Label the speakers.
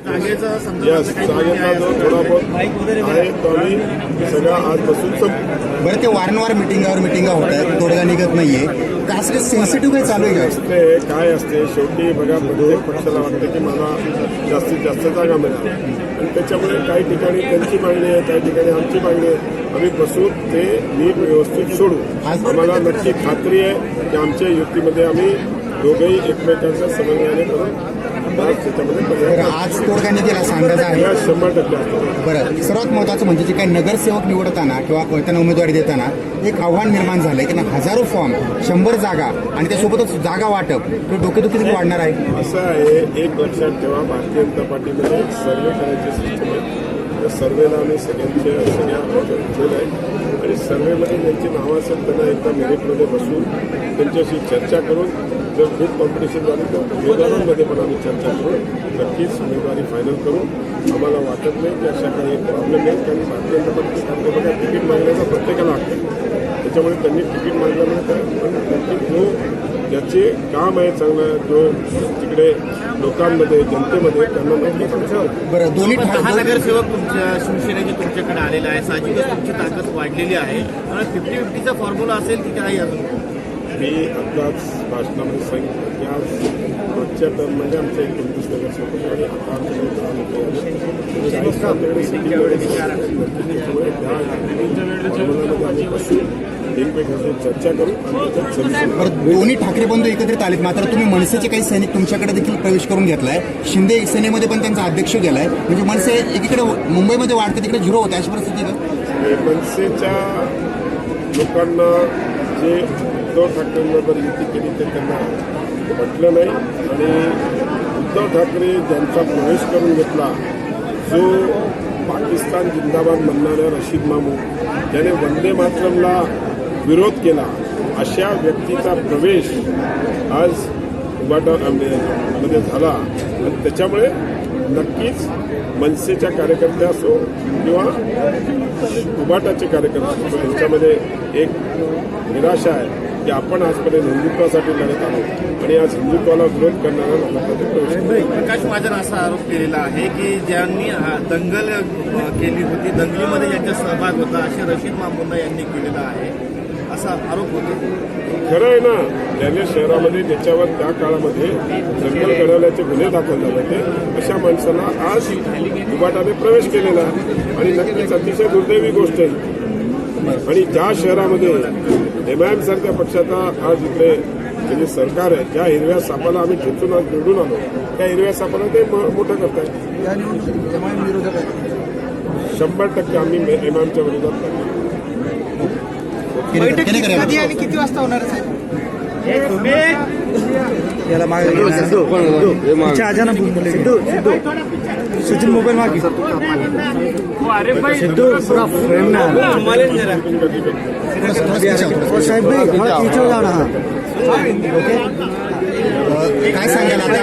Speaker 1: जागेचा
Speaker 2: जागेचा जो थोडा बहुत आहे तो आम्ही सगळा आज बसून संपू.
Speaker 3: बरं, ते वारंवार मिटिंगा होत आहेत, तोडगा निघत नाहीये, का असं सेन्सिटिव्ह काही चालू आहे का?
Speaker 2: असते काय असते, शेवटी बघा प्रत्येक पक्षाला वाटतं की मला जास्तीत जास्त जागा मिळावी आणि त्याच्यामुळे काही ठिकाणी त्यांची मागणी आहे, काही ठिकाणी आमची मागणी आहे. आम्ही बसून ते नीट व्यवस्थित सोडू. आम्हाला नक्की खात्री आहे की आमच्या युतीमध्ये आम्ही दोघेही एकमेकांचा समन्वयाने करून त्याच्यामध्ये
Speaker 3: आज तोडगा निघेला सांगायचा आहे
Speaker 2: 100% असतो.
Speaker 3: बरं, सर्वात महत्त्वाचं म्हणजे जे काही नगरसेवक निवडताना किंवा त्यांना उमेदवारी देताना एक आव्हान निर्माण झालंय की ना, हजारो फॉर्म, 100 जागा आणि त्यासोबतच जागा वाटप हे डोकेदुखी किती वाढणार आहे?
Speaker 2: असं आहे, एक लक्षात ठेवा, भारतीय जनता पार्टीमध्ये एक सर्वे करायची सिस्टम आहे. त्या सर्वेला आम्ही सगळ्या ठेवलं आहे आणि सर्वेमध्ये ज्यांची नावं असेल त्यांना एकदा मेरिटमध्ये बसून त्यांच्याशी चर्चा करून जर खूप कॉम्पिटिशन झाली तर उमेदवारांमध्ये पण आम्ही चर्चा करून नक्कीच उमेदवारी फायनल करू. आम्हाला वाटत नाही की अशा काही प्रॉब्लेम नाही, कारण भारतीय जनता पार्टी बघा तिकीट मागण्याचा प्रत्येकाला हक्क आहे. त्याच्यामुळे त्यांनी तिकीट मागल्यामुळे पण नक्की जो ज्याचे काम आहे चांगलं, जो तिकडे लोकांमध्ये जनतेमध्ये त्यांना नक्की.
Speaker 3: बरं, दोन्ही
Speaker 1: हा नगरसेवक तुमच्या शिवसेनेचे तुमच्याकडे आलेला आहे, साहजिकच तुमची ताकद वाढलेली आहे. 50-50चा फॉर्म्युला असेल की काय अजून?
Speaker 2: मी आत्ताच भाषणामध्ये सांगितलं की आज मागच्या टर्ममध्ये आमच्या 29 नगरसेवक आणि आता आमच्या 40 आमच्याकडे त्याच्यामुळे आम्ही बसून एकमेकांशी चर्चा करू आणि त्याच्यात सल्यूशन.
Speaker 3: बरं, दोन्ही ठाकरे बंधू एकत्रित आलेत, मात्र तुम्ही मनसेचे काही सैनिक तुमच्याकडे देखील प्रवेश करून घेतलाय. शिंदे सेनेमध्ये पण त्यांचा अध्यक्ष गेलाय, म्हणजे मनसे एकीकडे मुंबईमध्ये वाढते तिकडे झिरो होते, अशी परिस्थिती का?
Speaker 2: मनसेच्या लोकांना जे उद्धव ठाकरेंबरोबर युती केली ते त्यांना पटलं नाही आणि उद्धव ठाकरे ज्यांचा प्रवेश करून घेतला, जो पाकिस्तान जिंदाबाद म्हणणाऱ्या रशीद मामू ज्याने वंदे मातरमला विरोध केला, अशा व्यक्तीचा प्रवेश आज उबाटामध्ये झाला आणि त्याच्यामुळे नक्कीच मनसेच्या कार्यकर्ते असो किंवा उबाटाचे कार्यकर्ते असो यांच्यामध्ये एक निराशा आहे की आपण आजपर्यंत हिंदुत्वासाठी लढत आलो आणि आज हिंदुत्वाला विरोध करणाऱ्या लोकांमध्ये प्रवेश.
Speaker 1: प्रकाश महाजन असा आरोप केलेला आहे की ज्यांनी दंगल केली होती, दंगलीमध्ये ज्यांचा सहभाग होता असे रशीद मामूंना यांनी केलेला आहे, असा आरोप होतो.
Speaker 2: खरं आहे ना, ज्याने शहरामध्ये ज्याच्यावर त्या काळामध्ये दंगल घडवल्याचे गुन्हे दाखल झाले होते अशा माणसाला आज उबाटाने प्रवेश केलेला आहे आणि नक्कीच अतिशय दुर्दैवी गोष्ट आहे. आणि ज्या शहरामध्ये MIM सारख्या पक्षाचा आज इकडे म्हणजे सरकार आहे, ज्या हिरव्या सापाला आम्ही खेचून आज निवडून आलो त्या हिरव्या सापाला ते मोठं करतायत. 100% आम्ही MIMच्या विरोधात नाही.
Speaker 1: कधी आणि किती वाजता होणार आहे?
Speaker 3: याला मागे सचिन मोबाईल मागे साहेब काय सांगायला आता?